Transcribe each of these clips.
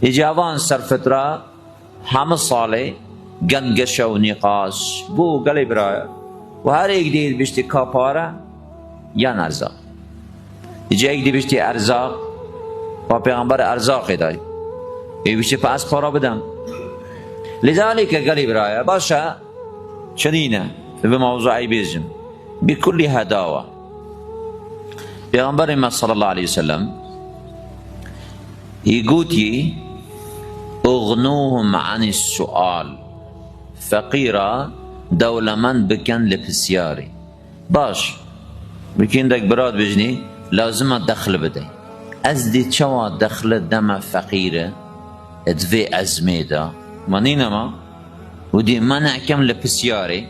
جوان سرفتره همه ساله گنگش و نقاش بو گلی برای و هر یک دید بشتی کپاره یا ارزاق اینجا یک دید بشتی ارزاق و پیغمبر ارزاقی داری ای بشتی پس پارا بدم لذلك گلی برای باشه چنینه به موضوعی بیزم بكل هداوه پیغمبر ما صلی الله علیه وسلم يقولي اغنوهم عن السؤال فقيرا دولمن بكن لبسياري باش بكين دك براد بجني لازم دخل بدي ازدي چوا دخل دم فقيره ادفي ازميدا منينما ودي منع كم لبسياري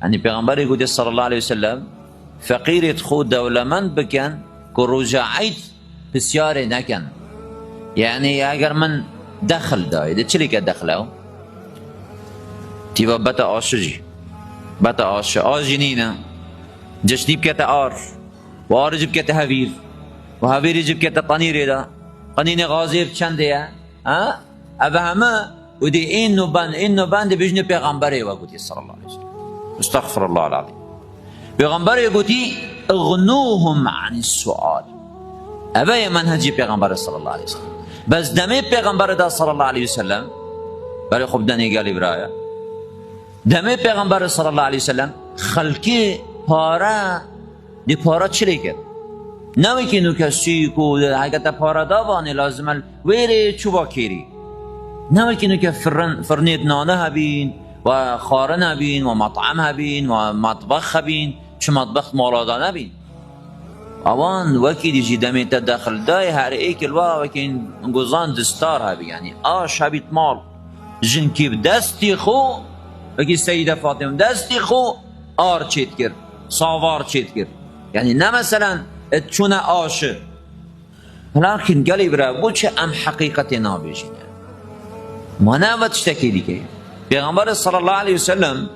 يعني پیغمبر يقول صلى الله عليه وسلم فقير يدخو دولمن بكن كرجعيت بسياري نكن يعني اگر من دخل دايده چلی که دخله تیبا بتا آشجی بتا آشی نینا جشنی بکتا آر و آر جب کتا هویر و هویر جب کتا قنیره دا قنین غازیب چنده اوه همه و دی این نوبند بجن پیغمبره و گوتی صلی اللہ علیہ وسلم استغفر الله العظیم پیغمبره گوتی اغنوهم عن السؤال اوه منهجی پیغمبر صلی اللہ علیہ وسلم بس دمه پیغمبر دا صلی الله علیه وسلم برای خوب دنی گلی برای دمه پیغمبر صلی الله علیه وسلم خلکی پارا دی پارا چلی کرد نوی که نو کسی کو حقیقت پارا داوانی لازم ویری چوبا کیری نوی که نو که فرنید نانه هبین و خارن هبین و مطعم هبین و مطبخ هبین چه مطبخ مالادان هبین اوان وکی دیجی دمیت داخل دای هر ایک الوا وکی گوزان دستار هبی یعنی آش هبیت مال جنکیب دستی خو وکی سیده فاطمه دستی خو آر چید کرد ساوار چید کرد یعنی نه مثلا چون آشه لیکن گلی برای بو چه ام حقیقت نابیشینه ما نوت شتکی دیگه پیغمبر صلی الله علیه وسلم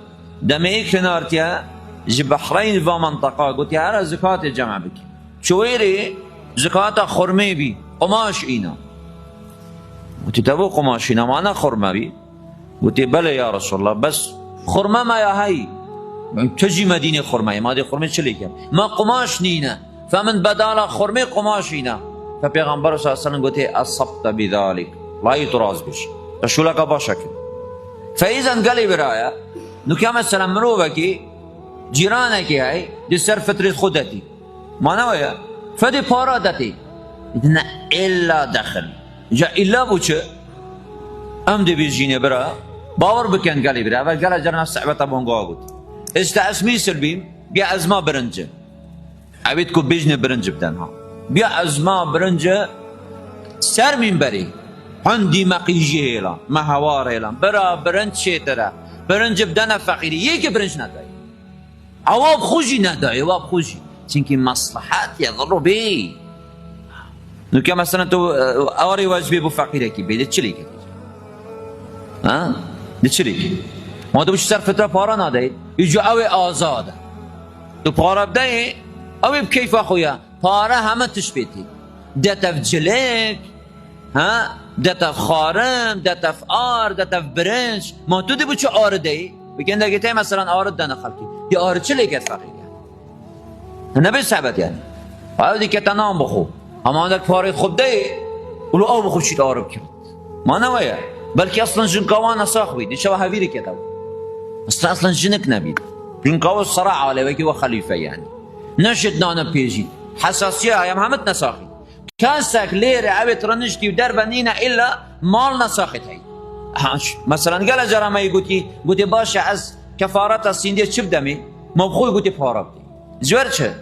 دمی کنارتیا جی بحرین و منطقه گوتی هر زکات جمع بکی چویری زکات خرمه بی قماش اینا گوتی تبو قماش اینا مانا خرمه بی گوتی بله یا رسول الله بس خرمه ما یا هی تجی مدینه خرمه ما دی خرمه چلی کم ما قماش نینا فمن بدال خرمه قماش اینا فپیغمبر صلی اللہ علیہ وسلم گوتی اصبت بذالک لا یتراز بش رسولک باشک فایزن گلی برایا نو که مثلا مروبه کی جیرانه کی هی دی سر فترت خودتی مانویا فدی پارا دتی نه الا دخل جا الا بوچه ام دی بیجینه برا باور بکن گلی برا اول گلا جرنا صعبتا بونگا گود استعسمی سلبیم بیا ازما برنجه عبید کو بیجنه برنج بدن ها بیا ازما برنجه سر من بری هندی مقیجی هیلا مهوار هیلا برا برنج شیطره برنج بدن فقیری یکی برنج نداری عواب خوشی نداری عواب خوشی چونکه مصلحت یضر بی نو که مثلا تو آوری واجبی بو فقیره کی بیده چلی که ده چلی که ما تو بچه سر فتره پارا نده ایجا اوی آزاده تو پارا بده اوی بکیف خویا پارا همه تش بیتی دتف جلک دتف خارم دتف آر دتف برنج ما تو ده بچه آر ده بگن دگه تای مثلا آر دنه خلقی دی آر چلی که فقیره نبی صحبت یعنی آیا که تنام بخو اما اندک پاره خوب ده ولو او بخو چید آرب کرد ما نویه بلکه اصلا جنکاوان نساخ بید نشوه هویری که دو اصلا جنک نبید جنکاو صراع علی وکی و خلیفه یعنی نشد نانه پیجید حساسیه هایم همت نساخی کسک لیر عبت رنشتی و در بنینه الا مال نساخت هی مثلا گل جرمه گوتی باشه از کفارت سینده چی بدمی مبخوی گوتی پاره بدی زور چه؟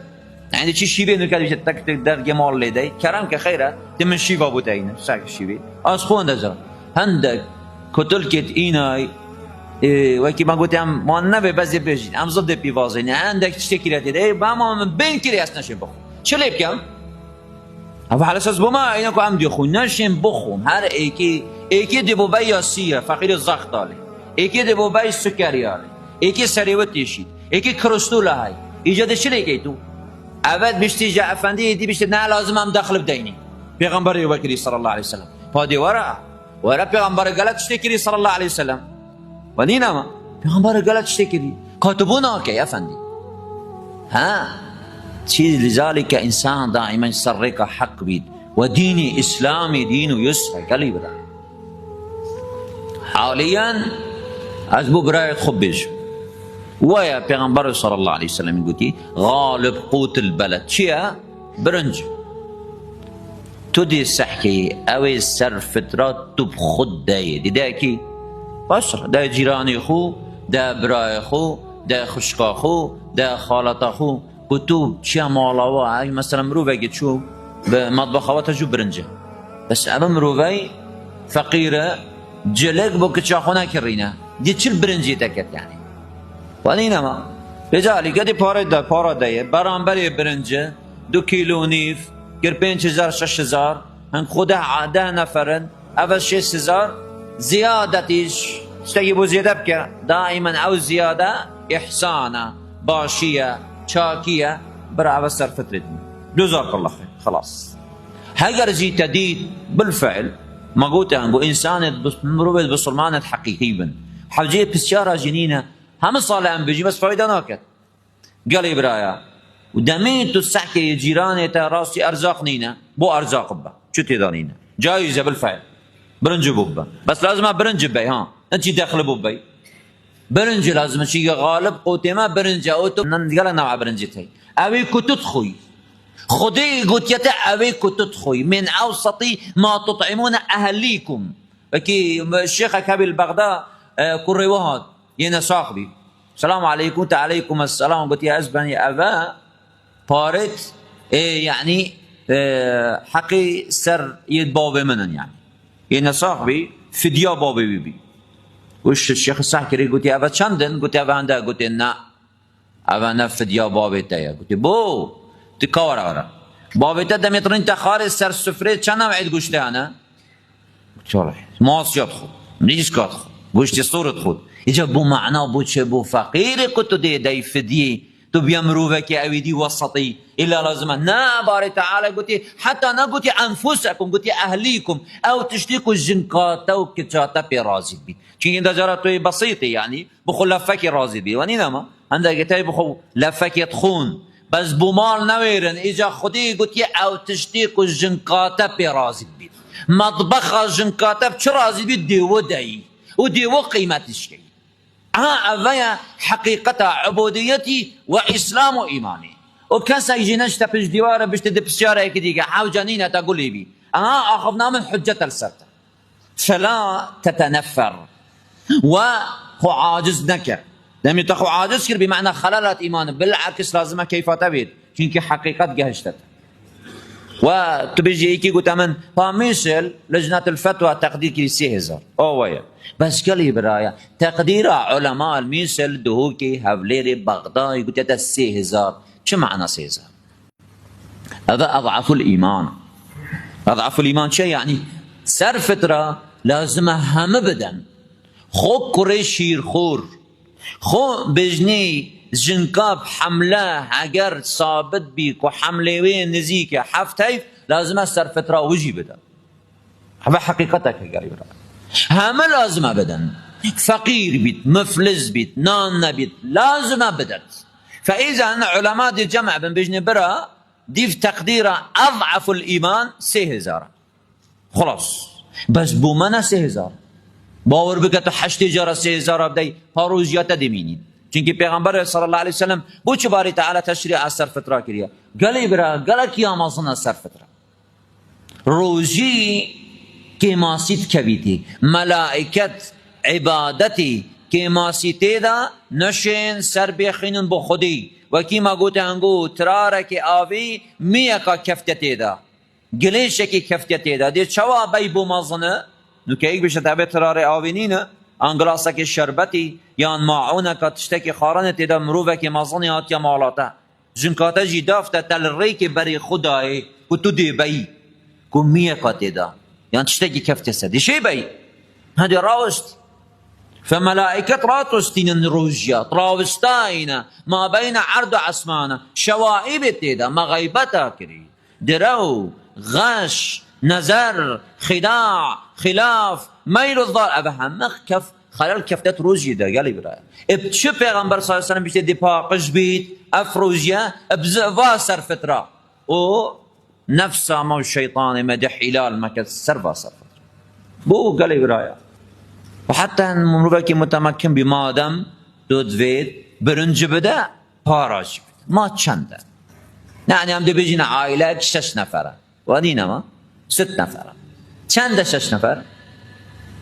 یعنی چی شیوه نکرد بیشتر تک تک درگه مال لیده کرم که خیره تمن شیوه بوده اینه ساک شیوه از خونده زر هندک کتل کت اینای وکی من گوتیم ما نبه بزی بجید ام زده پیوازه نه هندک چی تکیره ده با ما من بین کری است نشیم بخون چه لیب کم؟ اما حالا ساز بما اینا که ام دی خون نشیم بخون هر ایکی دی بو بای سیره فقیر زخت داله ایکی دی بو بای سکریاره ایکی سریوت دیشید ایکی کرستوله های ایجاد چلی که تو اول بشتی جا افندی دی بشتی نه لازم هم دخل بدینی پیغمبر بکری صلی الله علیه وسلم پادی ورا ولا پیغمبر گلت اشتكري صلى الله عليه وسلم ونينما پیغمبر گلت اشتكري كاتبونا كي افندي ها چیز. لذلك انسان دائما سرك حق بيد وديني اسلامي دين يسر قلي بدا حاليا ازبو براية خبز ويا پیغمبر صلى الله عليه وسلم يقول غالب قوت البلد شيا برنج تدي سحكي اوي سر فترات تبخد داي دي داكي بشر دا جيراني خو دا براي خو دا خشقا خو دا خالتا خو كتب شيا مالاوا مثلا مروفي شو بمطبخواتها جو برنجه بس اما مروفي فقيره جلق بو كتشاخونا كرينا دي چل برنجي تكت يعني ولينما لذلك دي پارا دايه برانبر برنجه 2 كيلو نيف گر 5000 6000 هن خود عاده نفرن اول 6000 زيادتيش تجيبوا زياده بك دائما او زياده احسانا باشيه شاكيه برا سر فترتنا جزاك الله خير خلاص. هاجر جي تديد بالفعل ما قلت بو انسان مروت بسلمانة حقيقيا حوجيه بسيارة جنينة هم صالحا بيجي بس فايدة ناكت قال لي برايا ودمين تسحكي جيراني راسي ارزاق نينا بو ارزاق با شو تدانينا جايزة بالفعل برنج بوبا بس لازم برنج بي ها انت داخل بوبي برنج لازم شيء غالب قوتي ما برنج اوتو قال نوع برنجتي اوي كنت تخوي خدي قلت يتا اوي كنت تخوي من اوسط ما تطعمون اهليكم كي الشيخ كابي البغداد كوري وهاد ينا صاحبي السلام عليكم عليكم السلام قلت يا اسباني ابا بارت يعني حقي سر يد بابي منن يعني ينا صاحبي فديا بابي بيبي وش الشيخ السحكري قلت يا ابا چندن قلت يا ابا عنده قلت نا ابا نفد يا بابي تايا قلت بو تكور ورا بابي تا دميترين تخارج سر سفره چند نوعید گوشته انا قلت والله ماسيات خود نيسكات خود گوشت صورت خود اجا بو معنا بو چه بو فقير قلت دي فديه تو بيمروفك اويدي وسطي الا لازم نا باري تعالى قلت حتى نا قلت انفسكم قلت اهليكم او تشتكوا الجنكات او كتشاتا برازي بي چون ده جراتوي بسيطه يعني بخو لفك راضي بي ونينما عندك تاي بخو لفك يدخون بس بومال نويرن اجا خدي قلت او تشتكوا الجنكات برازي بي مطبخ الجنكات بچ راضي بي ديو داي وديو قيمتش كي اويا حقيقة عبوديتي واسلام وايماني وكاسا يجي نشتا بيش ديواره بيش تدي بسياره هيك ديكا حاو جانينه تقول لي بي اخذنا من حجة السرطة فلا تتنفر وهو عاجز نكر لم يتخو عاجز كر بمعنى خلالات ايمان بالعكس لازمه كيف تبيد كينك حقيقة جهشتت وتبيجي هيك قلت من فمثل لجنة الفتوى تقدير كي 3000 اوه بس قال برايا تقدير علماء المثل دهوكي هفليري بغداد قلت 3000 شو معنى 3000 هذا اضعف الايمان اضعف الايمان شيء يعني سر فترة لازم هم بدن خو كري شير خور خو بجني جنكاب حمله اگر ثابت بيك وحمله وين نزيك حفتيف لازم سر فترة وجي بدن هذا حقيقتك يا قريب هم لازم بدن فقير بيت مفلس بيت نان بيت لازم بدت فاذا علماء دي جمع بن بجني برا دي في تقديره اضعف الايمان 3000 خلاص بس بومنا 3000 باور بك 8000 بدي فاروزيات دميني چونكي پیغمبر صلى الله عليه وسلم بو چ باري تعالى تشريع السر فتره كريا قالي برا قال كي امازن السر فتره روزي كي ماسيت كبيتي ملائكه عبادتي كي ماسيتي دا نشين سر بخينن بو خودي وكي ما قلت انغو ترارك اوي ميكا كفتتي دا گلیش کی کفتیتی دا دی چوا بی بو مازنه نو که ایک بشه تابه تراره آوینینه انگلاسه که شربتی یا معونه که تشتکی خارانه تیدا مروفه که مازنه هات یا مالاته جنکاته جی دافته تل ری که بری خدای که تو دی بی که میه که تیدا یعنی تشتکی کفتیسه دی شی بی هدی راوست فملائكة راتوستين روجيا راوستاين ما بين عرض عسمانة شوائب تيدا مغيبتا كري درو غش نظر خداع خلاف میل الظال ابا همه کف خلال کفتت روزی ده گلی برای اب چه پیغمبر صلی الله علیه و سلم بیشتر دیپاقش بید افروزیا ابزوا سر فتره او نفس ما الشيطان مدح حلال ما كسر باصر بو قال برايا وحتى مروبك متمكن بما دام دود فيد برنج بدا باراج ما چنده يعني هم دي بيجينا عائلة 6 نفره ودينا ما 6 نفره چنده 6 نفر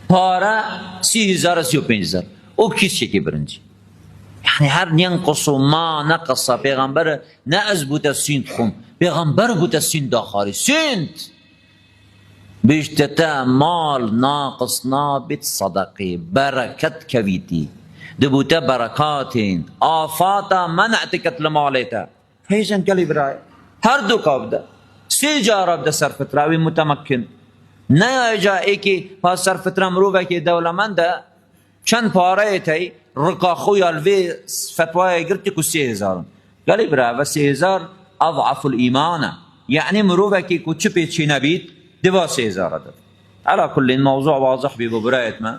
پارا 30,000 35,000 او کیسه که برنجی يعني هر ينقص ما نقص پیغمبر نه از بوده سینت خون پیغمبر بوده سینت داخلی سینت بیشتر مال ناقص نابت صدقی برکت کویتی دبوته برکاتین آفاتا منعتکت لمالیتا هیچن کلی برای هر دو کابده 3 جارب ده سرفتراوی متمکن نه جایی که پاس سرفترا مروفه که دولمنده چند پاره تی رقاخوی الوی فتوای گرتی کو 3,000 قالی برا و 3,000 اضعف الایمان یعنی مروفه که کو چپی چی نبید دوا 3,000 ده على كل الموضوع واضح بی برایت ما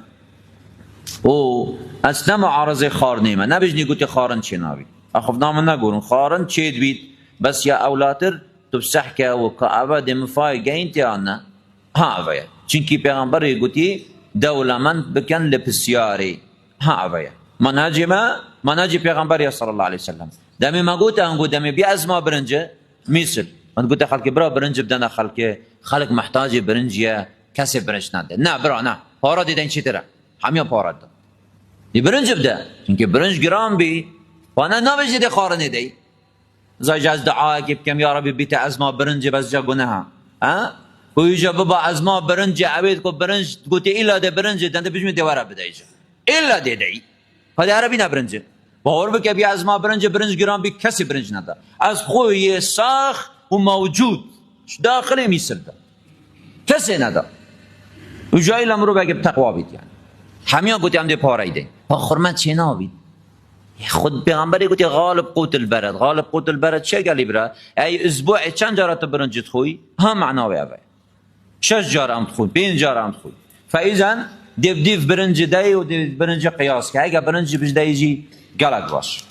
او اصلا معارضه خار نیمه نبیجنی گوتی خارن چی نبید اخفنا من نگورن خارن چید بید بس یا اولاتر تفسح که و کعبه دمفای گینتی آنه ها اویا چونکی پیغمبر گوتی دولمند بکن لپسیاری ها اویا منهج پیغمبر صلی الله علیه وسلم دمی ما گوته انگو دمی بی از ما برنجه میسل من گوته خلق برا برنج بدن خلق محتاج برنجیه کسی برنج نده نه برا نه پارا دیدن چی تره همیا پارا ده دی برنج بده چونکه برنج گرام بی وانا نبجی دی خارنه دی زای جاز دعا که بکم یا ربی بیت از ما برنج بس جا گناه ها و ایجا بابا از ما برنج عبید کو برنج گوتی ایلا ده برنج دنده بجمی دیوارا بده ایجا ایلا ده دی هده عربی نه برنج باور بکه بی از ما برنج گرام بی کسی برنج نده از خوی ساخ و موجود داخل میسل ده کسی نده و جایی لمرو بگه تقوا بید یعنی همیا گوتی هم ده پاره ده خورمت چه نابید خود پیغمبری گوتی غالب قوت البرد چه گلی برا ای اسبوع چند جارت برنجت خوی هم معناوی اوی 6 جار هم خوی 5 جار هم خوی فایزن دیف برنج دی و دیف برنج قیاس که اگه برنج بجدی جی گلک باش